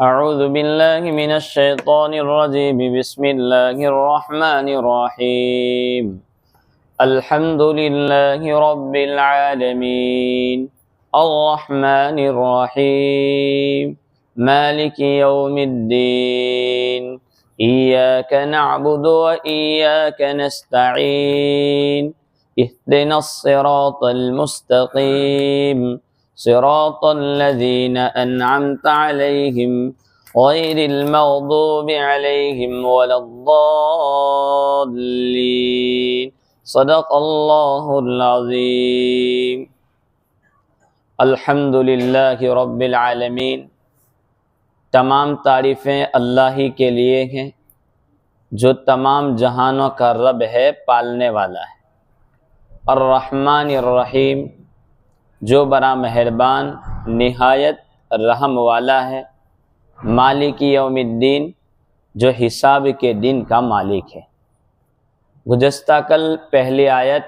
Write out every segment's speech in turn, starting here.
अऊज़ु बिल्लाहि मिनश शैतानिर रजीम बिस्मिल्लाहिर रहमानिर रहीम अल्हम्दुलिल्लाहि रब्बिल आलमीन अर्रहमानिर रहीम मालिकि यौमिद्दीन इय्याका नअबुदु व इय्याका नस्तईन इह्दिनस सिरातल मुस्तकीम सिरातल्लज़ीना अन्अमता अलैहिम गैरिल मग़दूबि अलैहिम वलद्दाल्लीन सदक़ल्लाहुल अज़ीम। अल्हम्दुलिल्लाहि रब्बिल आलमीन। तमाम तारीफ़ें अल्लाह ही के लिए हैं जो तमाम जहानों का रब है, पालने वाला है। अर्रहमानिर रहीम, जो बड़ा मेहरबान निहायत रहम वाला है। मालिक यौमिद्दीन, जो हिसाब के दिन का मालिक है। गुज़श्ता कल पहली आयत,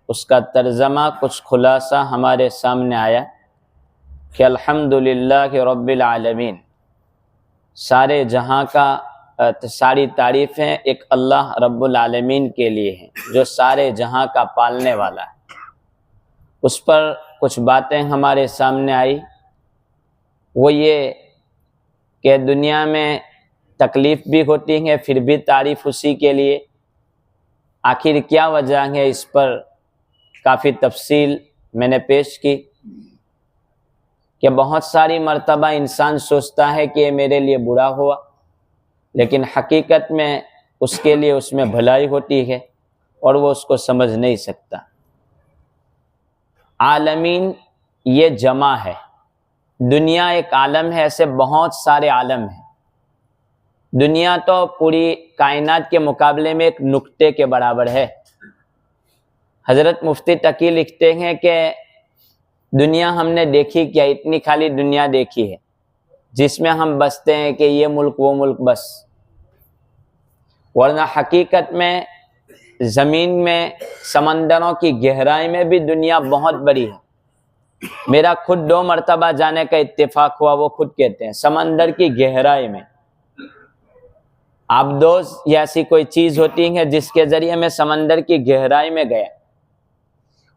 उसका तर्जमा कुछ खुलासा हमारे सामने आया कि अल्हम्दुलिल्लाहि रब्बिल आलमीन, सारे जहां का सारी तारीफ़ें एक अल्लाह रब्बुल आलमीन के लिए हैं जो सारे जहां का पालने वाला है। उस पर कुछ बातें हमारे सामने आई। वो ये कि दुनिया में तकलीफ़ भी होती है, फिर भी तारीफ़ उसी के लिए। आखिर क्या वजह है, इस पर काफ़ी तफसील मैंने पेश की कि बहुत सारी मर्तबा इंसान सोचता है कि ये मेरे लिए बुरा हुआ, लेकिन हकीकत में उसके लिए उसमें भलाई होती है और वो उसको समझ नहीं सकता। आलमीन ये जमा है, दुनिया एक आलम है, ऐसे बहुत सारे आलम हैं। दुनिया तो पूरी कायनात के मुकाबले में एक नुक्ते के बराबर है। हज़रत मुफ्ती तकी लिखते हैं कि दुनिया हमने देखी क्या, इतनी खाली दुनिया देखी है जिसमें हम बसते हैं कि ये मुल्क वो मुल्क बस, वरना हकीकत में ज़मीन में समंदरों की गहराई में भी दुनिया बहुत बड़ी है। मेरा खुद 2 मरतबा जाने का इत्तेफाक हुआ। वो खुद कहते हैं समंदर की गहराई में आबदोज या ऐसी कोई चीज़ होती है जिसके ज़रिए मैं समंदर की गहराई में गया।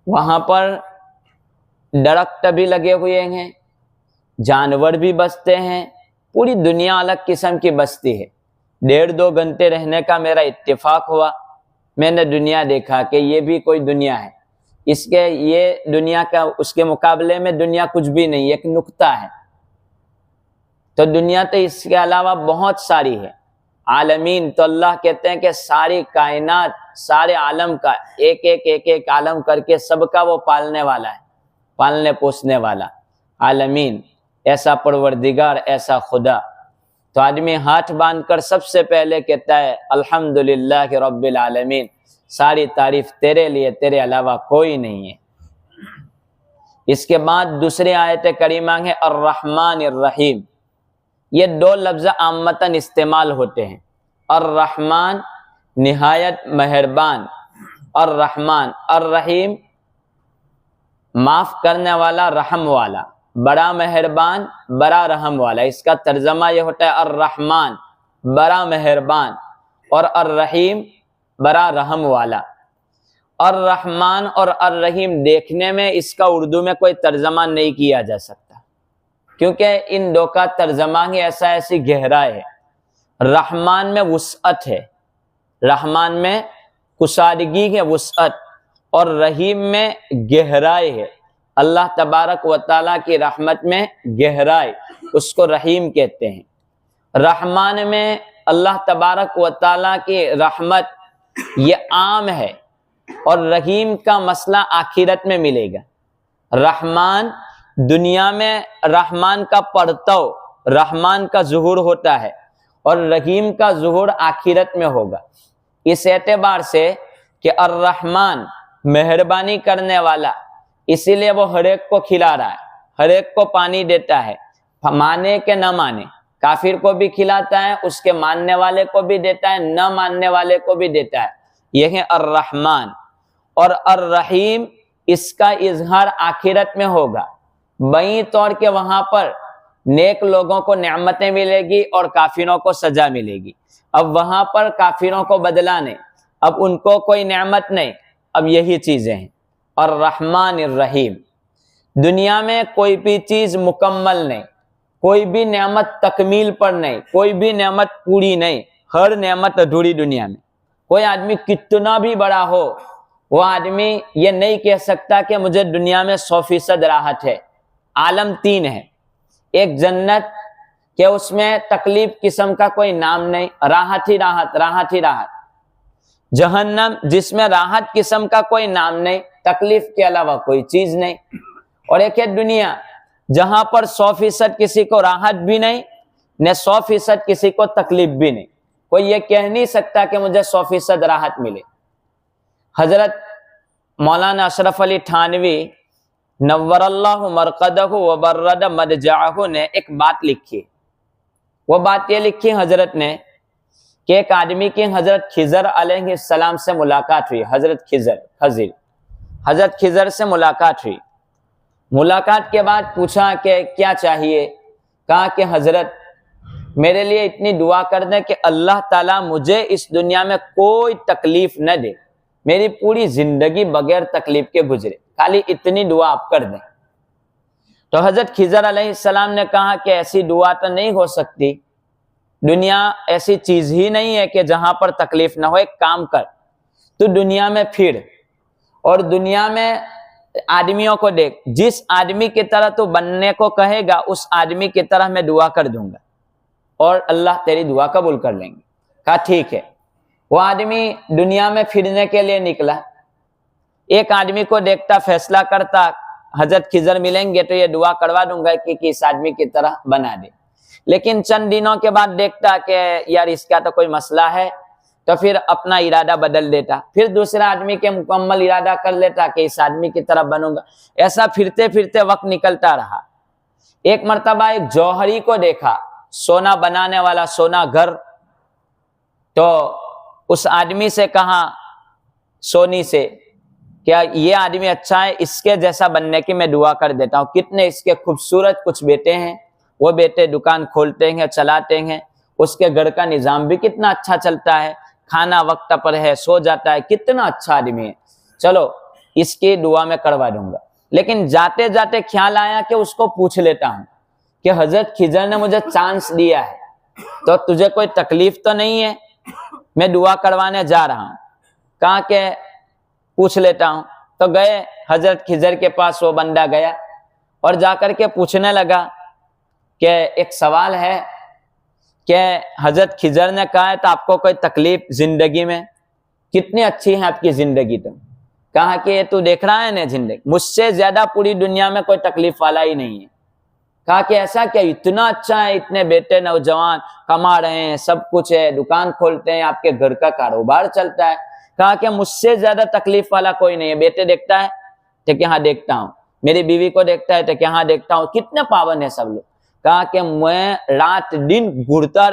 वहाँ पर दरख्त भी लगे हुए हैं, जानवर भी बसते हैं, पूरी दुनिया अलग किस्म की बसती है। 1.5-2 घंटे रहने का मेरा इत्तेफाक हुआ। मैंने दुनिया देखा कि ये भी कोई दुनिया है, इसके ये दुनिया का उसके मुकाबले में दुनिया कुछ भी नहीं, एक नुक्ता है। तो दुनिया तो इसके अलावा बहुत सारी है। आलमीन तो अल्लाह कहते हैं कि सारी कायनात, सारे आलम का एक आलम करके सबका वो पालने वाला है, पालने पोसने वाला। आलमीन, ऐसा परवरदिगार, ऐसा खुदा। तो आदमी हाथ बांधकर सबसे पहले कहता है अल्हम्दुलिल्लाहि रब्बिल आलमीन, सारी तारीफ तेरे लिए, तेरे अलावा कोई नहीं है। इसके बाद दूसरी आयत करीमा है अर्रहमानिर रहीम। ये 2 लफ्ज़ आमतन इस्तेमाल होते हैं। अर्रहमान निहायत मेहरबान, अर्रहमान, अर्रहीम माफ करने वाला, रहम वाला, बड़ा मेहरबान, बड़ा रहम वाला। इसका तर्जमा यह होता है अर्रहमान बड़ा मेहरबान और अर्रहीम बड़ा रहम वाला। अर्रहमान और अर्रहीम देखने में इसका उर्दू में कोई तर्जमा नहीं किया जा सकता, क्योंकि इन 2 का तर्जमा ही ऐसी गहराई है। रहमान में वुसअत है, रहमान में कुशादगी है, वुसअत, और रहीम में गहराई है। अल्लाह तबारक व ताला की रहमत में गहराई, उसको रहीम कहते हैं। रहमान में अल्लाह तबारक व ताला की रहमत ये आम है, और रहीम का मसला आखिरत में मिलेगा। रहमान दुनिया में रहमान का परतव, रहमान का ज़ुहूर होता है, और रहीम का ज़ुहूर आखिरत में होगा। इस एतबार से कि अर्रहमान मेहरबानी करने वाला, इसीलिए वो हर एक को खिला रहा है, हर एक को पानी देता है, माने के न माने। काफिर को भी खिलाता है, उसके मानने वाले को भी देता है, न मानने वाले को भी देता है। यह है अर्रहमान। और अर्रहीम, इसका इजहार आखिरत में होगा। बई तौर के वहां पर नेक लोगों को नेमतें मिलेगी और काफिरों को सजा मिलेगी। अब वहां पर काफिरों को बदला नहीं, अब उनको कोई नेमत नहीं, अब यही चीजें हैं। और रहमान रहीम, दुनिया में कोई भी चीज मुकम्मल नहीं, कोई भी नेमत तकमील पर नहीं, कोई भी नेमत पूरी नहीं, हर नेमत अधूरी दुनिया में। कोई आदमी कितना भी बड़ा हो, वो आदमी ये नहीं कह सकता कि मुझे दुनिया में 100% राहत है। आलम 3 है, एक जन्नत के उसमें तकलीफ किस्म का कोई नाम नहीं, राहत ही राहत, राहत ही राहत। जहन्नम जिसमें राहत किस्म का कोई नाम नहीं, तकलीफ के अलावा कोई चीज नहीं। और एक है दुनिया जहां पर 100% किसी को राहत भी नहीं, न 100% किसी को तकलीफ भी नहीं। कोई ये कह नहीं सकता कि मुझे 100% राहत मिले। हजरत मौलाना अशरफ अली थानवी नव्वरल्लाहु मरकदहु व बर्रद मदजाहु ने एक बात लिखी। वो बात ये लिखी हजरत ने कि एक आदमी की हजरत खिजर अलैहिस्सलाम से मुलाकात हुई। हजरत खिजर से मुलाकात हुई। मुलाकात के बाद पूछा कि क्या चाहिए? कहा कि हजरत मेरे लिए इतनी दुआ कर दें कि अल्लाह ताला मुझे इस दुनिया में कोई तकलीफ न दे, मेरी पूरी जिंदगी बगैर तकलीफ के गुजरे, खाली इतनी दुआ आप कर दें। तो हजरत खिजर अलैहिस्सलाम ने कहा कि ऐसी दुआ तो नहीं हो सकती, दुनिया ऐसी चीज ही नहीं है कि जहां पर तकलीफ ना हो। एक काम कर, तू दुनिया में फिर और दुनिया में आदमियों को देख, जिस आदमी की तरह तू बनने को कहेगा उस आदमी की तरह मैं दुआ कर दूंगा और अल्लाह तेरी दुआ कबूल कर लेंगे। कहा ठीक है। वो आदमी दुनिया में फिरने के लिए निकला, एक आदमी को देखता, फैसला करता हजरत खिजर मिलेंगे तो ये दुआ करवा दूंगा कि इस आदमी की तरह बना दे। लेकिन चंद दिनों के बाद देखता कि यार इसका तो कोई मसला है, तो फिर अपना इरादा बदल देता, फिर दूसरा आदमी के मुकम्मल इरादा कर लेता कि इस आदमी की तरह बनूंगा। ऐसा फिरते फिरते वक्त निकलता रहा। एक मर्तबा एक जौहरी को देखा, सोना बनाने वाला, सोना घर। तो उस आदमी से कहा, सोनी से, क्या ये आदमी अच्छा है, इसके जैसा बनने की मैं दुआ कर देता हूँ। कितने इसके खूबसूरत कुछ बेटे हैं, वो बेटे दुकान खोलते हैं, चलाते हैं, उसके घर का निजाम भी कितना अच्छा चलता है, खाना वक्त पर है, सो जाता है, कितना अच्छा आदमी है, चलो इसकी दुआ मैं करवा दूंगा। लेकिन जाते जाते ख्याल आया कि उसको पूछ लेता हूं कि हजरत खिजर ने मुझे चांस दिया है, तो तुझे कोई तकलीफ तो नहीं है? मैं दुआ करवाने जा रहा हूं। कहा कि पूछ लेता हूं। तो गए हजरत खिजर के पास, वो बंदा गया और जाकर के पूछने लगा कि एक सवाल है कि हजरत खिजर ने कहा है तो आपको कोई तकलीफ जिंदगी में? कितनी अच्छी है आपकी जिंदगी। तो कहा कि ये तू देख रहा है ना जिंदगी, मुझसे ज्यादा पूरी दुनिया में कोई तकलीफ वाला ही नहीं है। कहा कि ऐसा क्या, इतना अच्छा है, इतने बेटे नौजवान कमा रहे हैं, सब कुछ है, दुकान खोलते हैं, आपके घर का कारोबार चलता है। कहा कि मुझसे ज्यादा तकलीफ वाला कोई नहीं है। बेटे देखता है तो क्या, हाँ देखता हूँ। मेरी बीवी को देखता है तो क्या, हाँ देखता हूँ। कितने पावन है सब लोग। कहा कि मैं रात दिन घुरता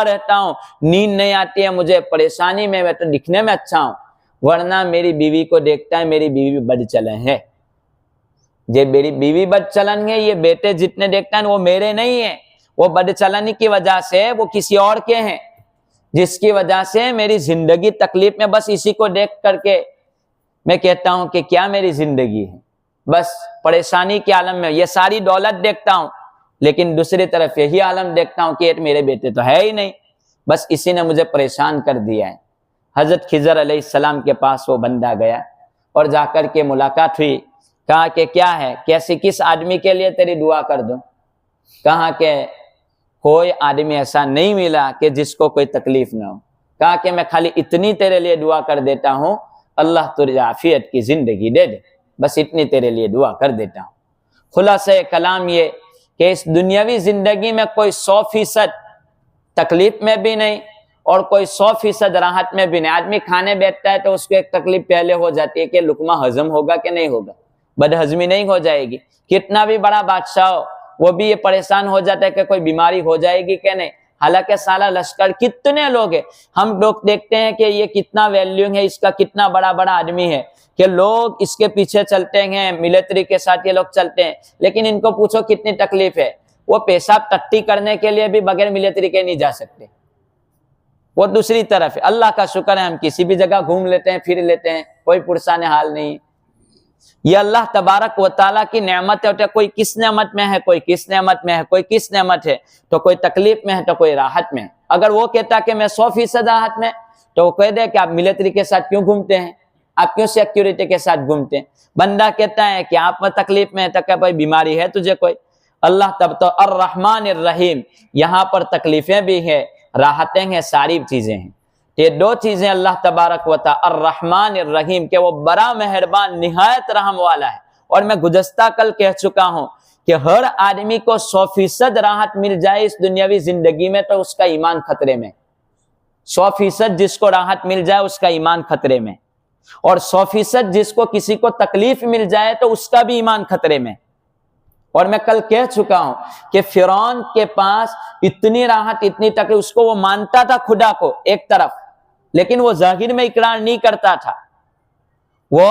रहता हूँ, नींद नहीं आती है मुझे, परेशानी में, मैं तो दिखने में अच्छा हूँ, वरना मेरी बीवी को देखता है, मेरी बीवी बदचलन है। ये मेरी बीवी बदचलन है, ये बेटे जितने देखता है वो मेरे नहीं है, वो बदचलनी की वजह से वो किसी और के हैं, जिसकी वजह से मेरी जिंदगी तकलीफ में। बस इसी को देख करके मैं कहता हूं कि क्या मेरी जिंदगी है, बस परेशानी के आलम में। ये सारी दौलत देखता हूं, लेकिन दूसरी तरफ यही आलम देखता हूं कि मेरे बेटे तो है ही नहीं, बस इसी ने मुझे परेशान कर दिया है। हजरत खिजर अलैहिस्सलाम के पास वो बंदा गया और जाकर के मुलाकात हुई। कहा कि क्या है, कैसी, किस आदमी के लिए तेरी दुआ कर दूं? कहा कि कोई आदमी ऐसा नहीं मिला कि जिसको कोई तकलीफ ना हो। कहा कि मैं खाली इतनी तेरे लिए दुआ कर देता हूं, अल्लाह तुझे आफियत की जिंदगी दे दे, बस इतनी तेरे लिए दुआ कर देता हूं। खुलासा कलाम ये कि इस दुनियावी जिंदगी में कोई 100% तकलीफ में भी नहीं और कोई 100% राहत में भी नहीं। आदमी खाने बैठता है तो उसको एक तकलीफ पहले हो जाती है कि लुकमा हजम होगा कि नहीं होगा, बदहजमी नहीं हो जाएगी। कितना भी बड़ा बादशाह हो, वो भी ये परेशान हो जाता है कि कोई बीमारी हो जाएगी कि नहीं। हालांकि साला लश्कर कितने लोग हैं, हम लोग देखते हैं कि ये कितना वैल्यू है, इसका कितना बड़ा बड़ा आदमी है, कि लोग इसके पीछे चलते हैं, मिलिट्री के साथ ये लोग चलते हैं, लेकिन इनको पूछो कितनी तकलीफ है। वो पेशाब टट्टी करने के लिए भी बगैर मिलिट्री के नहीं जा सकते, वो दूसरी तरफ है। अल्लाह का शुक्र है हम किसी भी जगह घूम लेते हैं, फिर लेते हैं, कोई पुरसाने हाल नहीं। ये अल्लाह तबारक व तआला की नेमत है। कोई किस नेमत में है, कोई किस नेमत में है, कोई किस नेमत है, तो कोई तकलीफ में है तो कोई राहत में है। अगर वो कहता कि मैं 100% राहत में, तो वो कह दे कि आप मिलिट्री के साथ क्यों घूमते हैं, आप क्यों सिक्योरिटी के साथ घूमते हैं। बंदा कहता है कि आप तकलीफ में है, तो क्या भाई बीमारी है तुझे कोई। अल्लाह तब तो अर्रहमान अर्रहीम, यहाँ पर तकलीफें भी है, राहतें हैं, सारी चीजें हैं। ये दो चीजें अल्लाह तबारक व तआला अर्रहमान अर्रहीम के वो बड़ा मेहरबान निहायत रहम वाला है। और मैं गुज़श्ता कल कह चुका हूं कि हर आदमी को 100% राहत मिल जाए इस दुनियावी जिंदगी में तो उसका ईमान खतरे में। 100% जिसको राहत मिल जाए उसका ईमान खतरे में, और 100% जिसको किसी को तकलीफ मिल जाए तो उसका भी ईमान खतरे में। और मैं कल कह चुका हूं कि फिरौन के पास इतनी राहत, इतनी तकलीफ, उसको वो मानता था खुदा को एक तरफ, लेकिन वो जाहिर में इकरार नहीं करता था। वो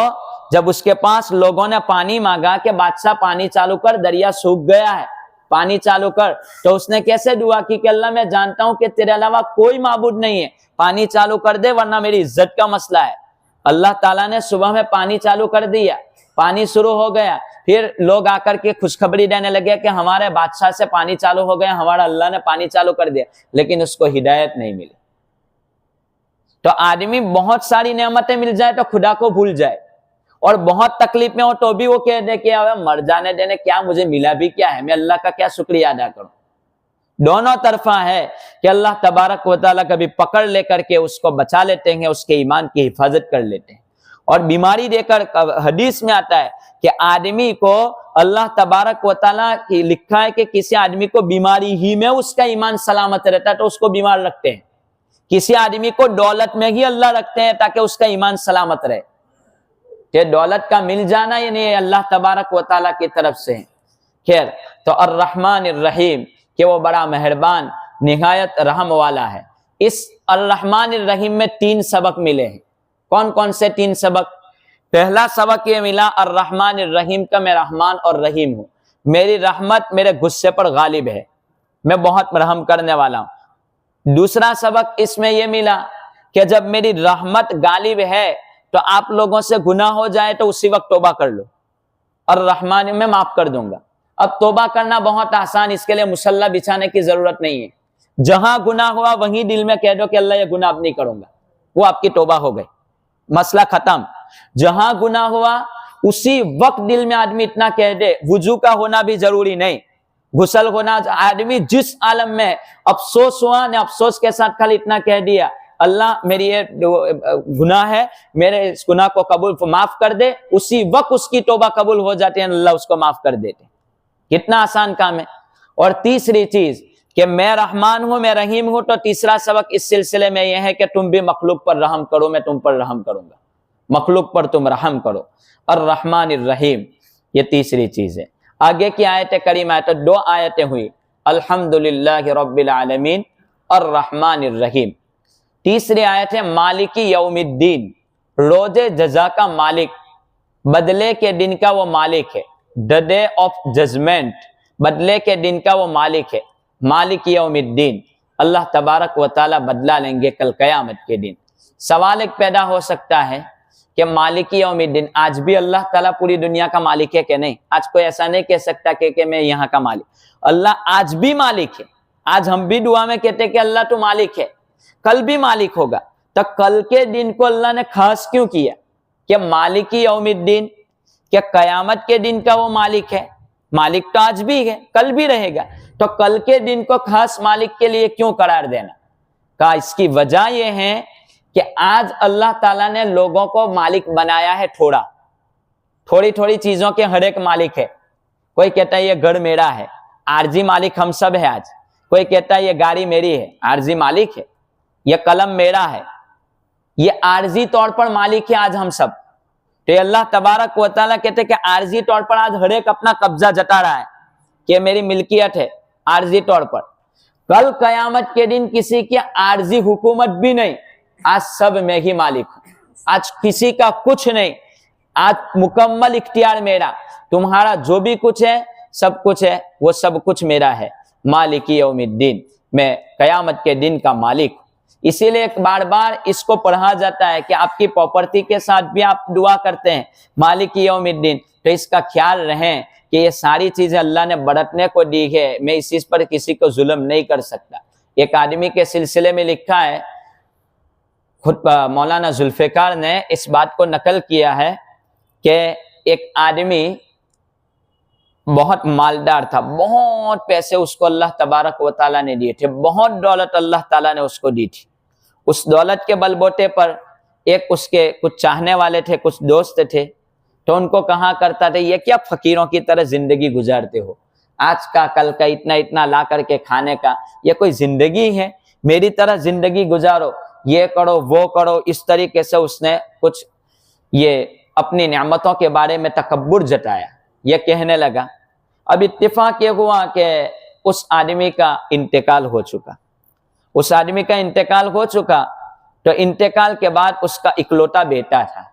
जब उसके पास लोगों ने पानी मांगा कि बादशाह पानी चालू कर, दरिया सूख गया है, पानी चालू कर, तो उसने कैसे दुआ की कि अल्लाह मैं जानता हूं कि तेरे अलावा कोई माबूद नहीं है, पानी चालू कर दे वरना मेरी इज्जत का मसला है। अल्लाह ताला ने सुबह में पानी चालू कर दिया, पानी शुरू हो गया। फिर लोग आकर के खुशखबरी देने लगे कि हमारे बादशाह से पानी चालू हो गया, हमारा अल्लाह ने पानी चालू कर दिया, लेकिन उसको हिदायत नहीं मिली। तो आदमी बहुत सारी नेमतें मिल जाए तो खुदा को भूल जाए, और बहुत तकलीफ में हो तो भी वो कह दे कि अब मर जाने देने, क्या मुझे मिला भी क्या है, मैं अल्लाह का क्या शुक्रिया अदा करूं। दोनों तरफा है कि अल्लाह तबारक व तआला कभी पकड़ लेकर के उसको बचा लेते हैं, उसके ईमान की हिफाजत कर लेते हैं। और बीमारी देकर, हदीस में आता है कि आदमी को अल्लाह तबारक व तआला की लिखा है कि किसी आदमी को बीमारी ही में उसका ईमान सलामत रहता है तो उसको बीमार रखते हैं, किसी आदमी को दौलत में ही अल्लाह रखते हैं ताकि उसका ईमान सलामत रहे। कि दौलत का मिल जाना ये नहीं, अल्लाह तबारक व तआला की तरफ से है। खैर, तो अर्रहमान अर्रहीम कि वो बड़ा मेहरबान निहायत रहम वाला है। इस अर्रहमान अर्रहीम में 3 सबक मिले हैं। कौन कौन से 3 सबक? पहला सबक ये मिला अर्रहमान अर्रहीम का मैं रहमान और रहीम हूं, मेरी रहमत मेरे गुस्से पर गालिब है, मैं बहुत रहम करने वाला हूं। दूसरा सबक इसमें यह मिला कि जब मेरी रहमत गालिब है तो आप लोगों से गुनाह हो जाए तो उसी वक्त तौबा कर लो, और रहमान में माफ कर दूंगा। अब तौबा करना बहुत आसान, इसके लिए मुसल्ला बिछाने की जरूरत नहीं है। जहां गुनाह हुआ वहीं दिल में कह दो कि अल्लाह ये गुनाह अब नहीं करूंगा, वो आपकी तौबा हो गई, मसला खत्म। जहां गुनाह हुआ उसी वक्त दिल में आदमी इतना कह दे, वुजू का होना भी जरूरी नहीं, गुसल होना, आदमी जिस आलम में अफसोस हुआ ने अफसोस के साथ खाली इतना कह दिया, अल्लाह मेरी ये गुनाह है, मेरे इस गुनाह को कबूल माफ कर दे, उसी वक्त उसकी तौबा कबूल हो जाती है, अल्लाह उसको माफ कर देते। कितना आसान काम है। और तीसरी चीज कि मैं रहमान हूं, मैं रहीम हूं, तो तीसरा सबक इस सिलसिले में यह है कि तुम भी मखलूक पर रहम करो, मैं तुम पर रहम करूंगा, मखलूक पर तुम रहम करो। और रहमान रहीम ये तीसरी चीज है। आगे की आयतें करीम है तो 2 आयतें हुई, अल्हम्दुलिल्लाहि रब्बिल आलमीन और रहमान रहीम। तीसरी आयत है मालिकी यौमिद्दीन, रोजे जजा का मालिक, बदले के दिन का वो मालिक है, द डे ऑफ जजमेंट, बदले के दिन का वो मालिक है। मालिक यौमिद्दीन, अल्लाह तबारक व तआला बदला लेंगे कल कयामत के दिन। सवाल एक पैदा हो सकता है कि मालिक यौमिद्दीन, आज भी अल्लाह ताला पूरी दुनिया का मालिक है कि नहीं? आज कोई ऐसा नहीं कह सकता कि मैं यहाँ का मालिक। अल्लाह आज भी मालिक है। आज हम भी दुआ में कहते कि अल्लाह तो मालिक है, कल भी मालिक होगा। तो कल के दिन को अल्लाह ने खास क्यों किया कि मालिक यौमिद्दीन, क्या कयामत के दिन का वो मालिक है? मालिक तो आज भी है, कल भी रहेगा, तो कल के दिन को खास मालिक के लिए क्यों करार देना? का इसकी वजह यह है कि आज अल्लाह ताला ने लोगों को मालिक बनाया है, थोड़ी थोड़ी चीजों के हर एक मालिक है। कोई कहता है ये घर मेरा है, आरजी मालिक हम सब है आज। कोई कहता है ये गाड़ी मेरी है, आरजी मालिक है। ये कलम मेरा है, ये आरजी तौर पर मालिक है आज हम सब। तो अल्लाह तबारक व तआला कहते कि आरजी तौर पर आज हर एक अपना कब्जा जता रहा है कि मेरी मिल्कियत है, आरजी तौर पर। कल कयामत के दिन किसी की आरजी हुकूमत भी नहीं, आज सब मैं ही मालिक हूं। आज किसी का कुछ नहीं, आज मुकम्मल इख्तियार मेरा। तुम्हारा जो भी कुछ है सब कुछ है, वो सब कुछ मेरा है। मालिकी यौमिद्दीन, मैं कयामत के दिन का मालिक हूँ। इसीलिए एक बार बार इसको पढ़ा जाता है कि आपकी प्रॉपर्टी के साथ भी आप दुआ करते हैं मालिकी यौमिद्दीन, तो इसका ख्याल रहें कि ये सारी चीजें अल्लाह ने बरतने को दी है, मैं इस चीज पर किसी को जुल्म नहीं कर सकता। एक आदमी के सिलसिले में लिखा है, खुद मौलाना जुल्फिकार ने इस बात को नकल किया है कि एक आदमी बहुत मालदार था, बहुत पैसे उसको अल्लाह तबारक व तआला ने दिए थे, बहुत दौलत अल्लाह ताला ने उसको दी थी। उस दौलत के बलबूते पर एक उसके कुछ चाहने वाले थे, कुछ दोस्त थे, तो उनको कहा करता था, ये क्या फकीरों की तरह जिंदगी गुजारते हो, आज का कल का इतना इतना ला करके खाने का, ये कोई जिंदगी है? मेरी तरह जिंदगी गुजारो, ये करो वो करो। इस तरीके से उसने कुछ ये अपनी नेमतों के बारे में तकब्बुर जताया, ये कहने लगा। अब इत्तेफाक ये हुआ कि उस आदमी का इंतकाल हो चुका। उस आदमी का इंतकाल हो चुका, तो इंतकाल के बाद उसका इकलौता बेटा था।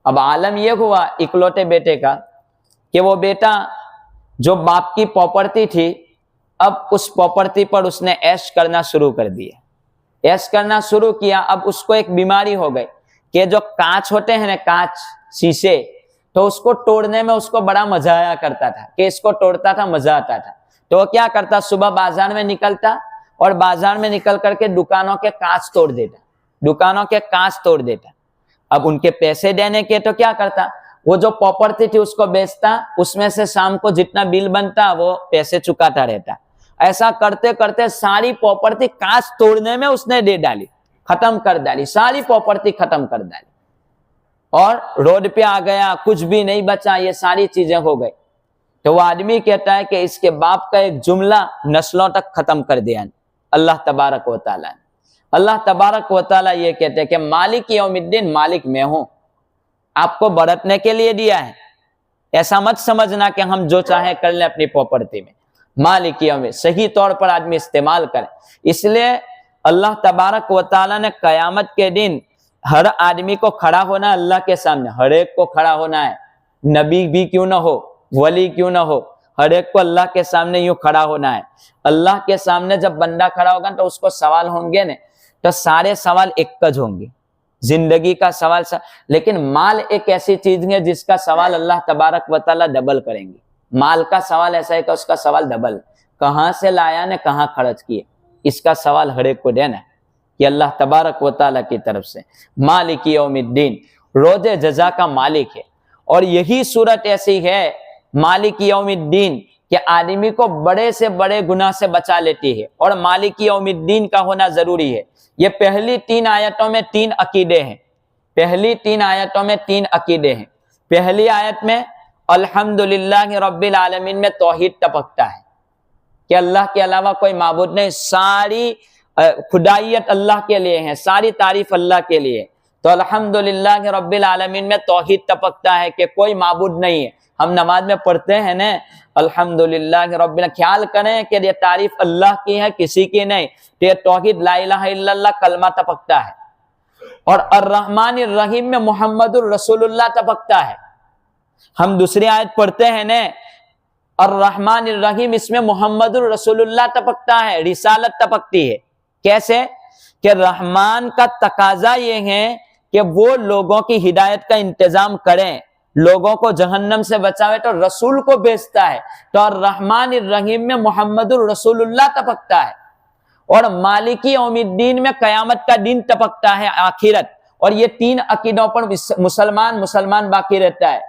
अब आलम यह हुआ इकलौते बेटे का कि वो बेटा जो बाप की प्रॉपर्टी थी, अब उस प्रॉपर्टी पर उसने ऐश करना शुरू कर दिया। ऐश करना शुरू किया। अब उसको एक बीमारी हो गई कि जो कांच होते हैं ना, कांच शीशे, तो उसको तोड़ने में उसको बड़ा मजा आया करता था कि इसको तोड़ता था, मजा आता था। तो वो क्या करता, सुबह बाजार में निकलता और बाजार में निकल करके दुकानों के कांच तोड़ देता, दुकानों के कांच तोड़ देता। अब उनके पैसे देने के तो क्या करता, वो जो प्रॉपर्टी थी उसको बेचता, उसमें से शाम को जितना बिल बनता वो पैसे चुकाता रहता। ऐसा करते करते सारी प्रॉपर्टी कांच तोड़ने में उसने दे डाली, खत्म कर डाली, सारी प्रॉपर्टी खत्म कर डाली और रोड पे आ गया, कुछ भी नहीं बचा, ये सारी चीजें हो गई। तो वो आदमी कहता है कि इसके बाप का एक जुमला नस्लों तक खत्म कर दिया अल्लाह तबारक व तआला ने। अल्लाह तबारक व तआला ये कहते हैं कि मालिक यौमिद्दीन, मालिक मैं हूं, आपको बरतने के लिए दिया है। ऐसा मत समझना कि हम जो चाहे कर लें अपनी प्रॉपर्टी में। मालिक यौमिद्दीन सही तौर पर आदमी इस्तेमाल करे। इसलिए अल्लाह तबारक व तआला ने कयामत के दिन हर आदमी को खड़ा होना अल्लाह के सामने, हर एक को खड़ा होना है। नबी भी क्यों ना हो, वली क्यों ना हो, हर एक को अल्लाह के सामने यूं खड़ा होना है। अल्लाह के सामने जब बंदा खड़ा होगा तो उसको सवाल होंगे ने, तो सारे सवाल एक कज होंगे, जिंदगी का सवाल लेकिन माल एक ऐसी चीज है जिसका सवाल अल्लाह तबारक व तआला डबल करेंगे। माल का सवाल ऐसा है कि उसका सवाल डबल, कहां से लाया ने कहां खर्च किए, इसका सवाल हर एक को देना कि अल्लाह तबारक व तआला की तरफ से। मालिक यौमिद्दीन, रोजे जजा का मालिक है। और यही सूरत ऐसी है मालिक यौमिद्दीन कि आदमी को बड़े से बड़े गुनाह से बचा लेती है, और मालिक यौमिद्दीन का होना जरूरी है। ये पहली 3 आयतों में 3 अकीदे हैं। पहली 3 आयतों में 3 अकीदे हैं। पहली आयत में अल्हम्दुलिल्लाह रब्बिल आलमीन में तौहीद टपकता है कि अल्लाह के अलावा कोई माबूद नहीं, सारी खुदाइयत अल्लाह के लिए है, सारी तारीफ अल्लाह के लिए। तो अल्हम्दुलिल्लाह रब्बिल आलमीन में तौहीद टपकता है कि कोई माबूद नहीं है। हम नमाज में पढ़ते हैं ना अल्हम्दुलिल्लाह रब्बिल, ख्याल करें कि ये तारीफ अल्लाह की है, किसी की नहीं। तो ये तौहीद ला इलाहा इल्लल्लाह कलमा टपकता है। और अर्रहमानिर रहीम में मुहम्मदुर रसूलुल्लाह टपकता है। हम दूसरी आयत पढ़ते हैं ना अर्रहमानिर रहीम, इसमें मुहम्मदुर रसूलुल्लाह टपकता है, रिसालत टपकती है। कैसे कि रहमान का तकाजा ये है कि वो लोगों की हिदायत का इंतजाम करें, लोगों को जहन्नम से बचावे, तो रसूल को भेजता है। तो अर्रहमानिर रहीम में मुहम्मदुर रसूलुल्लाह टपकता है। और मालिकी यौमिद्दीन में कयामत का दिन टपकता है, आखिरत। और ये 3 अकीदों पर मुसलमान बाकी रहता है।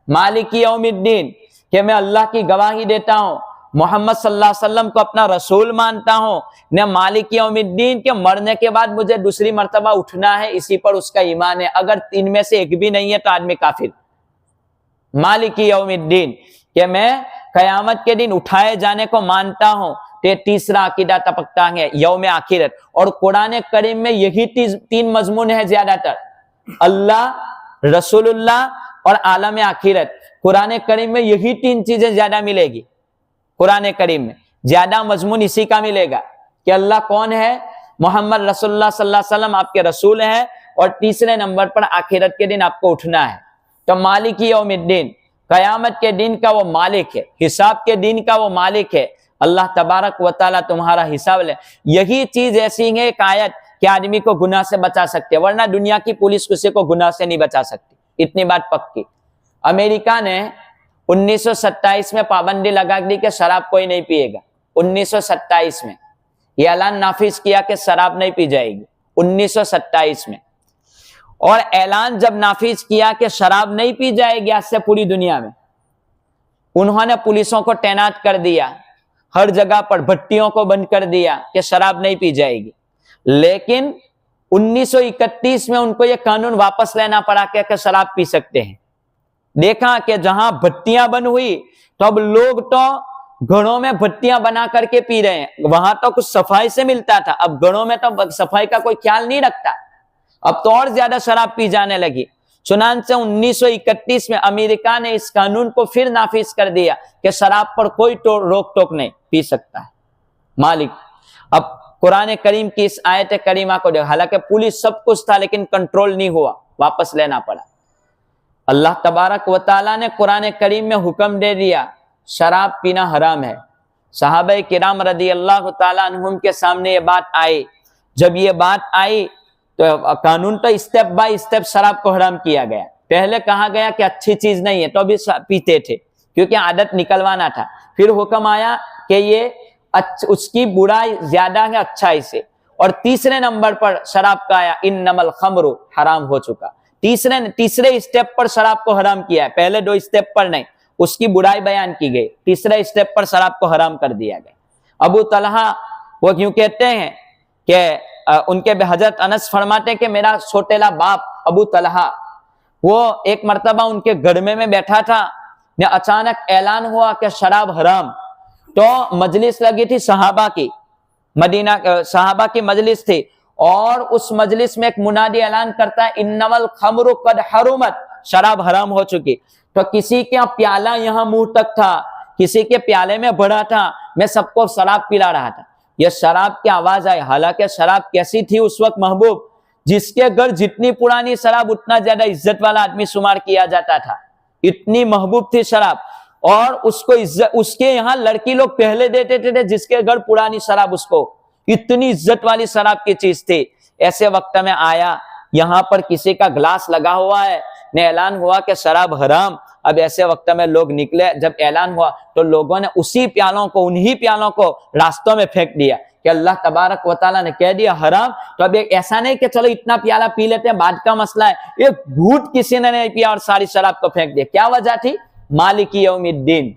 मालिकी यौमिद्दीन कि मैं अल्लाह की गवाही देता हूं, मोहम्मद सल्लल्लाहु अलैहि वसल्लम को अपना रसूल मानता हूं, ने मालिक यौमिद्दीन के मरने के बाद मुझे दूसरी मर्तबा उठना है, इसी पर उसका ईमान है। अगर 3 में से एक भी नहीं है तो आदमी काफिर। मालिक यौमिद्दीन कि मैं कयामत के दिन उठाए जाने को मानता हूं, तो तीसरा अकीदा टपकता है यौम आखिरत। और कुरान करीम में यही 3 मजमून है ज्यादातर, अल्लाह, रसूलुल्लाह और आलम आखिरत। कुरान करीम में यही 3 चीजें ज्यादा मिलेगी। कुरान करीम में ज्यादा मजमून इसी का मिलेगा कि अल्लाह कौन है, मोहम्मद रसूलुल्लाह सल्लल्लाहु अलैहि वसल्लम आपके रसूल हैं, और तीसरे नंबर पर आखिरत के दिन आपको उठना है। तो मालिकी यौमिद्दीन कयामत के दिन का वो मालिक है, हिसाब के दिन का वो मालिक है। अल्लाह तबारक व तआला तुम्हारा हिसाब ले। यही चीज ऐसी है एक आयत कि आदमी को गुनाह से बचा सकती है, वरना दुनिया की पुलिस किसी को गुनाह से नहीं बचा सकती। इतनी बात पक्की। अमेरिका ने 1927 में पाबंदी लगा दी कि शराब कोई नहीं पिएगा। 1927 में यह ऐलान नाफिज किया कि शराब नहीं पी जाएगी, 1927 में। और ऐलान जब नाफिज किया कि शराब नहीं पी जाएगी आज से पूरी दुनिया में, उन्होंने पुलिसों को तैनात कर दिया, हर जगह पर भट्टियों को बंद कर दिया कि शराब नहीं पी जाएगी। लेकिन 1931 में उनको यह कानून वापस लेना पड़ा कि शराब पी सकते हैं। देखा कि जहां भट्टियां बंद हुई तो अब लोग तो घरों में भट्टियां बना करके पी रहे हैं। वहां तो कुछ सफाई से मिलता था, अब घरों में तो सफाई का कोई ख्याल नहीं रखता, अब तो और ज्यादा शराब पी जाने लगी। चुनांचे 1931 में अमेरिका ने इस कानून को फिर नाफिज कर दिया कि शराब पर कोई रोक टोक नहीं, पी सकता है मालिक। अब कुरान करीम की इस आयत करीमा को देखो, हालांकि पुलिस सब कुछ था लेकिन कंट्रोल नहीं हुआ, वापस लेना पड़ा। अल्लाह तबारक व तआला ने कुरान करीम में हुक्म दे दिया शराब पीना हराम है। सहाबा किराम रदी अल्लाह तआला अन्हुम के सामने ये बात आई। जब ये बात आई तो कानून तो स्टेप बाय स्टेप शराब को हराम किया गया। पहले कहा गया कि अच्छी चीज नहीं है तो भी पीते थे क्योंकि आदत निकलवाना था। फिर हुक्म आया कि ये उसकी बुराई ज्यादा है अच्छाई से। और तीसरे नंबर पर शराब का आया इन्नमल खमरु, हराम हो चुका। तीसरे स्टेप पर शराब को हराम किया है, पहले दो स्टेप पर नहीं, उसकी बुराई बयान की गई। तीसरे स्टेप पर शराब को हराम कर दिया गया। अबू तलहा वो क्यों कहते हैं कि उनके हजरत अनस फरमाते हैं कि मेरा छोटेला बाप अबू तलहा वो एक मर्तबा उनके घर में बैठा था, ने अचानक ऐलान हुआ कि शराब हराम। तो मजलिस लगी थी सहाबा की, मदीना सहाबा की मजलिस थी, और उस मजलिस में एक मुनादी ऐलान करता है इन्नमल खमरु कद हरुमत, शराब हराम हो चुकी। तो किसी के प्याला यहाँ मुंह तक था, किसी के प्याले में भरा था, मैं सबको शराब पिला रहा था। यह शराब की आवाज आई। हालांकि शराब कैसी थी उस वक्त महबूब, जिसके घर जितनी पुरानी शराब उतना ज्यादा इज्जत वाला आदमी शुमार किया जाता था, इतनी महबूब थी शराब। और उसको इज्जत, उसके यहाँ लड़की लोग पहले देते थे जिसके घर पुरानी शराब, उसको इतनी इज्जत वाली शराब की चीज थी। ऐसे वक्त में आया, यहाँ पर किसी का ग्लास लगा हुआ है, ने ऐलान हुआ कि शराब हराम। अब ऐसे वक्त में लोग निकले, जब ऐलान हुआ तो लोगों ने उसी प्यालों को, उन्हीं प्यालों को रास्तों में फेंक दिया कि अल्लाह तबारक व तआला ने कह दिया हराम। तो अब एक ऐसा नहीं कि चलो इतना प्याला पी लेते हैं, बाद का मसला है, एक घूंट किसी ने नहीं पिया और सारी शराब को फेंक दिया। क्या वजह थी? मालिकी यौमिद्दीन,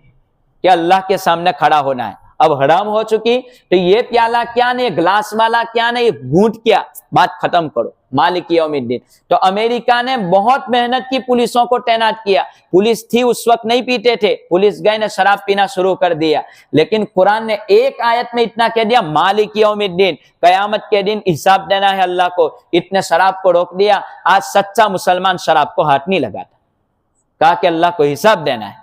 कि अल्लाह के सामने खड़ा होना है। अब हराम हो चुकी तो ये प्याला क्या नहीं, ग्लास वाला क्या नहीं, घूंट क्या, बात खत्म करो। मालिकी यौमिद्दीन। तो अमेरिका ने बहुत मेहनत की, पुलिसों को तैनात किया। पुलिस थी उस वक्त नहीं पीते थे, पुलिस गए ने शराब पीना शुरू कर दिया। लेकिन कुरान ने एक आयत में इतना कह दिया मालिकी यौमिद्दीन, कयामत के दिन हिसाब देना है अल्लाह को, इतने शराब को रोक दिया। आज सच्चा मुसलमान शराब को हाथ नहीं लगाता, कहा कि अल्लाह को हिसाब देना है,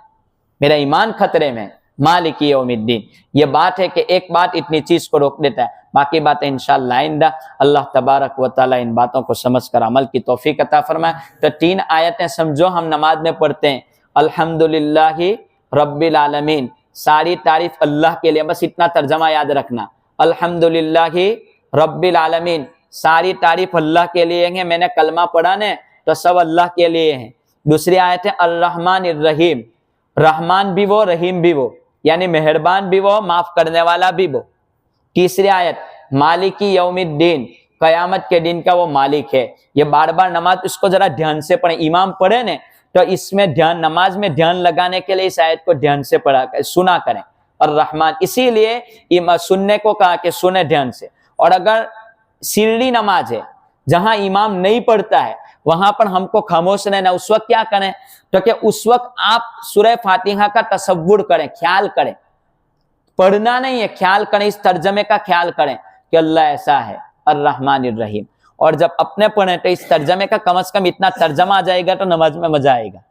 मेरा ईमान खतरे में। मालिकी यौमिद्दीन, ये बात है कि एक बात इतनी चीज को रोक देता है, बाकी बातें इंशाअल्लाह आइंदा। अल्लाह तबारक व तआला इन बातों को समझकर अमल की तौफीक अता फरमाए। तो 3 आयतें समझो हम नमाज में पढ़ते हैं, अल्हम्दुलिल्लाहि रब्बिल आलमीन, सारी तारीफ अल्लाह के लिए, बस इतना तर्जमा याद रखना, अल्हम्दुलिल्लाहि रब्बिल आलमीन, सारी तारीफ अल्लाह के लिए है। मैंने कलमा पढ़ा ने तो सब अल्लाह के लिए है। दूसरी आयत है अर्रहमानिर रहीम, रहमान भी वो, रहीम भी वो, यानी मेहरबान भी वो, माफ करने वाला भी वो। तीसरी आयत मालिकी यौमिद्दीन, कयामत के दिन का वो मालिक है। ये बार बार नमाज इसको जरा ध्यान से पढ़े, इमाम पढ़े ने तो इसमें ध्यान, नमाज में ध्यान लगाने के लिए इस आयत को ध्यान से पढ़ा सुना करें। और रहमान, इसीलिए सुनने को कहा कि सुने ध्यान से। और अगर सिरड़ी नमाज है जहां इमाम नहीं पढ़ता है, वहां पर हमको खामोश रहना। उस वक्त क्या करें? तो कि उस वक्त आप सूरह फातिहा का तसव्वुर करें, ख्याल करें, पढ़ना नहीं है, ख्याल करें, इस तर्जमे का ख्याल करें कि अल्लाह ऐसा है अर्रहमानिर रहीम। और जब अपने पढ़े तो इस तर्जमे का कम से कम इतना तर्जमा आ जाएगा तो नमाज में मजा आएगा।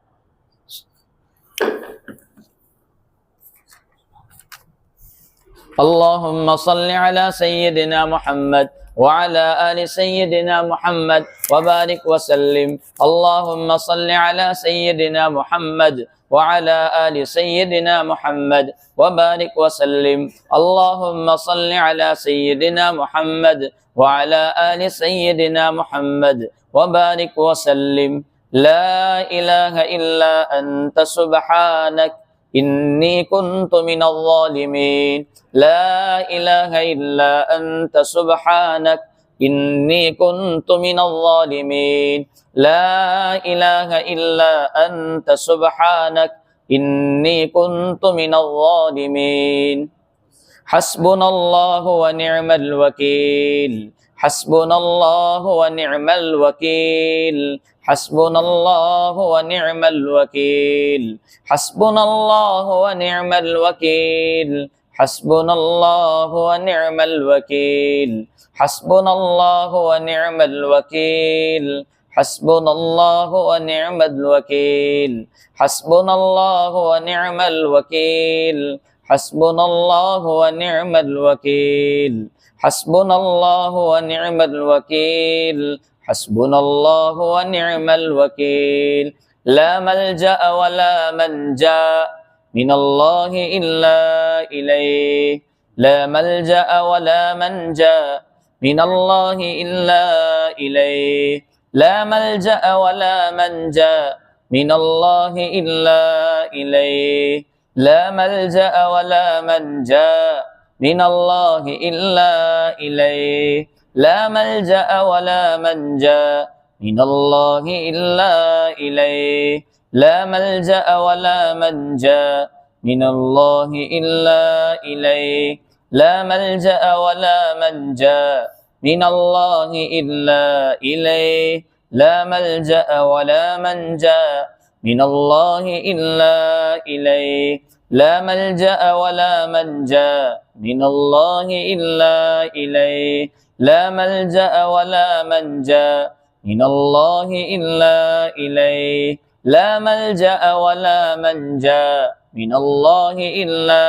अल्लाहुम्मा सल्लि अला सय्यिदिना मुहम्मद व अला आलि सय्यिदिना मुहम्मद व बारिक व सल्लिम। अल्लाहुम्मा सल्लि अला सय्यिदिना मुहम्मद व अला आलि सय्यिदिना मुहम्मद व बारिक व सल्लिम। अल्लाहुम्मा सल्लि अला सय्यिदिना मुहम्मद व अला आलि सय्यिदिना मुहम्मद व बारिक व सल्लिम। ला इलाहा इल्ला अंत सुब्हानक इन्नी कुन्तु मिनल ज़ालिमीन। ला इलाहा इल्ला अंत सुब्हानक इन्नी कुन्तु मिनल ज़ालिमीन। ला इलाहा इल्ला अंत सुब्हानक इन्नी कुन्तु मिनल ज़ालिमीन। हस्बुनल्लाहु व निअमल वकील। हस्बुनल्लाहु व निअमल वकील। हस्बुनल्लाहु व निअमल वकील। हस्बुनल्लाहु व निअमल वकील। हस्बुनल्लाहु व निअमल वकील। हस्बुनल्लाहु व निअमल वकील। हस्बुनल्लाहु व निअमल वकील। हस्बुनल्लाहु व निअमल वकील। हस्बुनल्लाहु व निअमल वकील। हस्बुनल्लाहु व निअमल वकील। हस्बुनल्लाहु व निअमल वकील। ला मल्जा व ला मंजा मिनल्लाहि इल्ला इलैहि। ला मल्जा व ला मंजा मिनल्लाहि इल्ला इलैहि। ला मल्जा व ला मंजा मिनल्लाहि इल्ला इलैहि। ला मल्जा व ला मंजा मिनल्लाहि इल्ला इलैहि। ला मल्जा व ला मंजा मिनल्लाहि इल्ला इलैहि। ला मल्जा व ला मंजा मिनल्लाहि इल्ला इलैहि। ला मल्जा व ला मंजा मिनल्लाहि इल्ला इलैहि। ला मल्जा व ला मंजा मिनल्लाहि इल्ला इलैहि। ला मल्जा व ला मंजा मिनल्लाहि इल्ला इलैहि। ला मल्जा व ला मंजा मिनल्लाहि इल्ला इलैहि। ला मल्जा व ला मंजा मिनल्लाहि इल्ला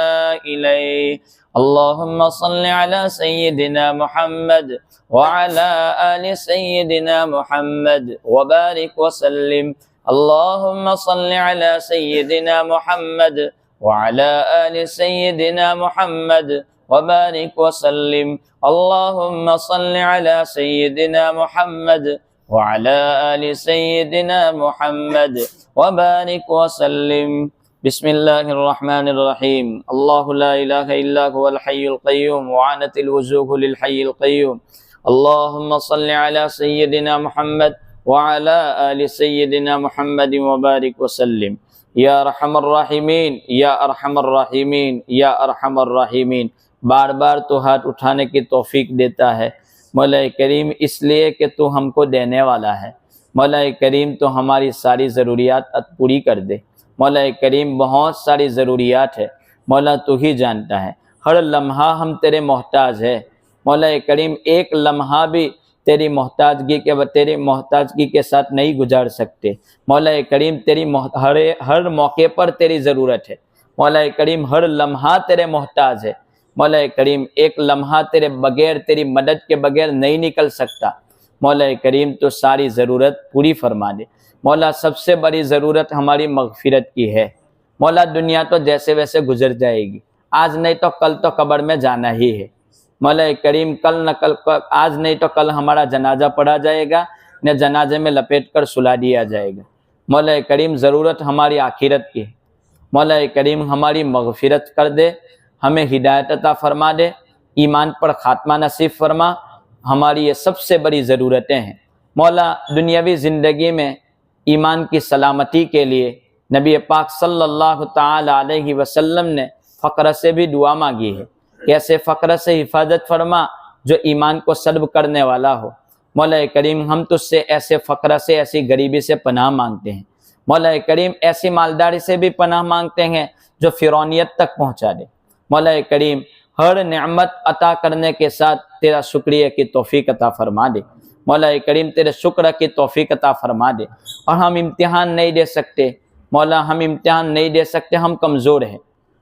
इलैहि। अल्लाहुम्मा सल्लि अला सय्यिदिना मुहम्मद व अला आलि सय्यिदिना मुहम्मद व बारिक व सल्लिम। अल्लाहुम्मा सल्लि अला सय्यिदिना मुहम्मद व अला आलि सय्यिदिना मुहम्मद व बारिक व सल्लिम। अल्लाहुम्मा सल्लि अला सय्यिदिना मुहम्मद व अला आलि सय्यिदिना मुहम्मद व बारिक व सल्लिम। बिस्मिल्लाहिर रहमानिर रहीम। अल्लाहु ला इलाहा इल्ला हुवल हय्युल क़य्यूम व आनतिल वजूहु लिल हय्यिल क़य्यूम। अल्लाहुम्मा सल्लि अला सय्यिदिना मुहम्मद व अला आलि सय्यिदिना मुहम्मद व बारिक व सल्लिम। या अरहमर राहिमीन, या अरहमर राहिमीन, या अरहमर राहिमीन। बार बार तो हाथ उठाने की तौफीक देता है मौला करीम, इसलिए कि तू हमको देने वाला है। मौला करीम तो हमारी सारी ज़रूरियात पूरी कर दे। मौला करीम बहुत सारी ज़रूरियात है मौला, तू ही जानता है। हर लम्हा हम तेरे मोहताज है मौला करीम, एक लम्हा भी तेरी मोहताजगी के साथ नहीं गुजार सकते। मौला करीम तेरी हर मौके पर तेरी ज़रूरत है मौला करीम, हर लम्हा तेरे मोहताज है मौला करीम। एक लम्हा तेरे बगैर, तेरी मदद के बगैर नहीं निकल सकता मौला करीम, तो सारी ज़रूरत पूरी फरमा दे मौला। सबसे बड़ी ज़रूरत हमारी मग़फ़िरत की है मौला। दुनिया तो जैसे वैसे गुजर जाएगी, आज नहीं तो कल तो कब्र में जाना ही है मौला करीम। कल न कल, आज नहीं तो कल हमारा जनाजा पढ़ा जाएगा, न जनाजे में लपेट कर सुला दिया जाएगा मौला करीम। ज़रूरत हमारी आखिरत की है मौला करीम, हमारी मग़फ़िरत कर दे, हमें हिदायत अता फरमा दे, ईमान पर ख़ात्मा नसीब फरमा। हमारी ये सबसे बड़ी ज़रूरतें हैं मौला। दुनियावी ज़िंदगी में ईमान की सलामती के लिए नबी पाक सल्लल्लाहु ताला अलैहि वसल्लम ने फ़क्र से भी दुआ मांगी है कि ऐसे फ़क्र से हिफाजत फरमा जो ईमान को सल्ब करने वाला हो मौला करीम। हम तुझसे ऐसे फ़क्र से, ऐसी गरीबी से पनाह मांगते हैं मौला करीम। ऐसी मालदारी से भी पनाह मांगते हैं जो फ़िरौनियत तक पहुँचा दे मौला करीम। हर नेमत अता करने के साथ तेरा शुक्रिया की तौफीक अता फरमा दे मौला करीम, तेरे शुक्र की तौफीक अता फरमा दे। और हम इम्तिहान नहीं दे सकते मौला, हम इम्तिहान नहीं दे सकते, हम कमज़ोर हैं,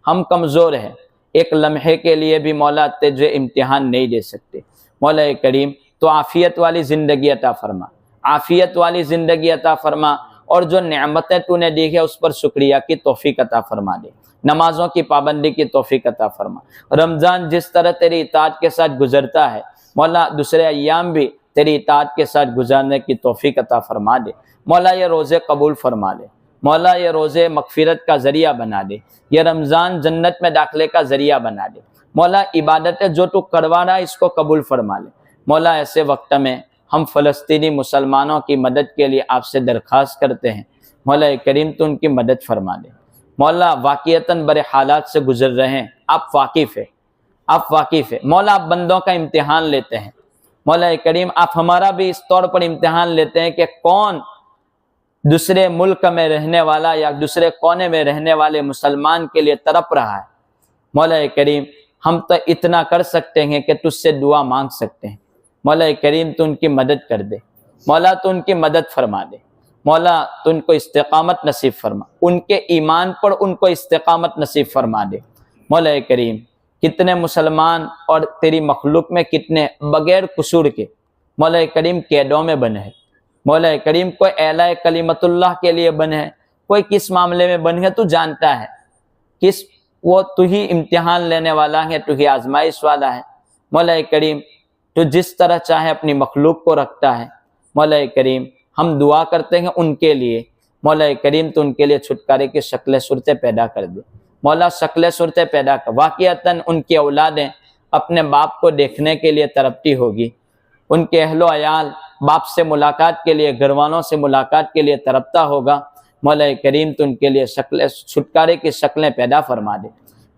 हम कमज़ोर हैं एक लम्हे के लिए भी मौला तुझे इम्तिहान नहीं दे सकते। मौला करीम तो आफियत वाली ज़िंदगी अता फरमा, आफियत वाली ज़िंदगी अता फरमा, और जो नेमतें तूने दी है उस पर शुक्रिया की तौफीक अता फरमा दे। नमाजों की पाबंदी की तौफीक अता फरमा। रमज़ान जिस तरह तेरी इताअत के साथ गुजरता है मौला, दूसरे अय्याम भी तेरी इताअत के साथ गुजारने की तौफीक अता फरमा दे। मौला ये रोज़े कबूल फरमा ले, मौला ये रोज़े मगफिरत का ज़रिया बना दे, ये रमज़ान जन्नत में दाखिले का ज़रिया बना दे। मौला इबादतें जो तू करवा रहा है इसको कबूल फरमा ले। मौला ऐसे वक्त में हम फ़लस्तीनी मुसलमानों की मदद के लिए आपसे दरख्वास्त करते हैं। मौला करीम तो उनकी मदद फरमा दे। मौला वाक़ियतन बड़े हालात से गुजर रहे हैं, आप वाकिफ़ है, आप वाकिफ़ है। मौला आप बंदों का इम्तिहान लेते हैं। मौला करीम आप हमारा भी इस तौर पर इम्तिहान लेते हैं कि कौन दूसरे मुल्क में रहने वाला या दूसरे कोने में रहने वाले मुसलमान के लिए तड़प रहा है। मौला करीम हम तो इतना कर सकते हैं कि तुझसे दुआ मांग सकते हैं। मौला करीम तो उनकी मदद कर दे, मौला तो उनकी मदद फरमा दे। मौला तो उनको इस्तिकामत नसीब फरमा, उनके ईमान पर उनको इस्तिकामत नसीब फरमा दे। मौला करीम कितने मुसलमान और तेरी मखलूक में कितने बगैर कसूर के मौला करीम कैदों में बने हैं। मौला करीम कोई एला कलीमतुल्लाह के लिए बने हैं, कोई किस मामले में बने हैं, तू जानता है किस, वो तू ही इम्तिहान लेने वाला है, तू ही आजमाइश वाला है। मौला करीम तो जिस तरह चाहे अपनी मखलूक को रखता है। मौला करीम हम दुआ करते हैं उनके लिए। मौला करीम तो उनके लिए छुटकारे की शक्लें सूरतें पैदा कर दे। मौला शक्लें सूरतें पैदा कर। वाक़ियतन उनकी औलादें अपने बाप को देखने के लिए तड़पती होगी, उनके अहलो अयाल बाप से मुलाकात के लिए, घरवालों से मुलाकात के लिए तड़पता होगा। मौला करीम तो उनके लिए शक्लें छुटकारे की शक्लें पैदा फरमा दे।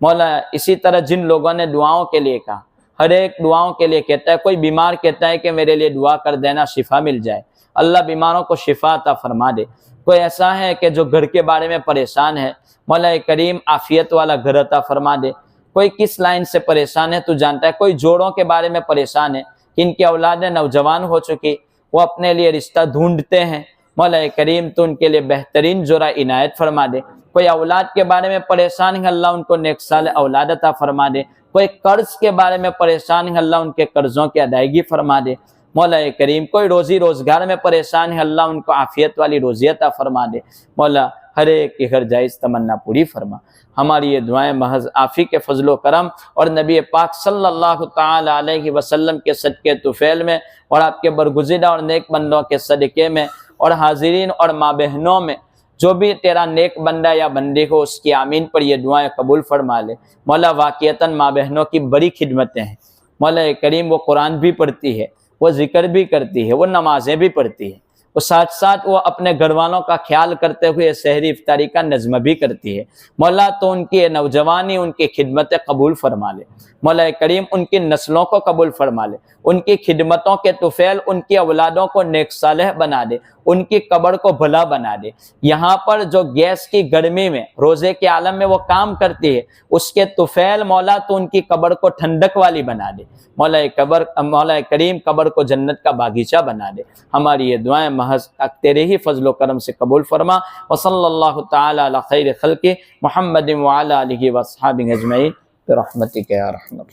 मौला इसी तरह जिन लोगों ने दुआओं के लिए कहा, हर एक दुआओं के लिए कहता है, कोई बीमार कहता है कि मेरे लिए दुआ कर देना शिफा मिल जाए, अल्लाह बीमारों को शिफा अता फरमा दे। कोई ऐसा है कि जो घर के बारे में परेशान है, मौला करीम आफियत वाला घर अता फरमा दे। कोई किस लाइन से परेशान है तू जानता है। कोई जोड़ों के बारे में परेशान है, इनकी औलादें नौजवान हो चुकी, वो अपने लिए रिश्ता ढूंढते हैं। मौला करीम तो उनके लिए बेहतरीन जोड़ा इनायत फरमा दे। कोई औलाद के बारे में परेशान है, अल्लाह उनको नेक साल औलाद अता फरमा दे। कोई कर्ज के बारे में परेशान है, अल्लाह उनके कर्जों की अदायगी फरमा दे। मौला करीम कोई रोजी रोजगार में परेशान है, अल्लाह उनको आफियत वाली रोज़ी अता फरमा दे। मौला हर एक की हर जायज़ तमन्ना पूरी फरमा। हमारी ये दुआएं महज आफ़ी के फजलो करम और नबी पाक सल्लल्लाहु ताला अलैहि वसल्लम के सदके तुफ़ैल में और आपके बरगुज़िदा और नेक बंदों के सदक़े में और हाजिरीन और माँ बहनों में जो भी तेरा नेक बंदा या बंदी हो उसकी आमीन पर ये दुआएं कबूल फरमा ले। मौला वाक़ियतन माँ बहनों की बड़ी खिदमतें हैं। मौला करीम वो कुरान भी पढ़ती है, वो जिक्र भी करती है, वो नमाजें भी पढ़ती है, वो साथ साथ वो अपने घर वालों का ख्याल करते हुए सहरी इफ्तारी का नज़्म भी करती है। मौला तो उनकी नौजवानी, उनकी खिदमतें कबूल फरमा ले। मौला करीम उनकी नस्लों को कबूल फरमा ले, उनकी खिदमतों के तुफ़ैल उनकी औलादों को नेक सालेह बना दे, उनकी कब्र को भला बना दे। यहाँ पर जो गैस की गर्मी में रोज़े के आलम में वो काम करती है, उसके तुफ़ैल मौला तो उनकी कब्र को ठंडक वाली बना दे। मौला करीम कब्र को जन्नत का बागीचा बना दे। हमारी ये दुआएं महज तेरे ही फजलो करम से कबूल फरमा। व सल्लल्लाहु ताला अला खैर खल्क़ि मुहम्मदिन व अला आलिहि व अस्हाबिहि अजमईन बिरहमतिक या रहमान।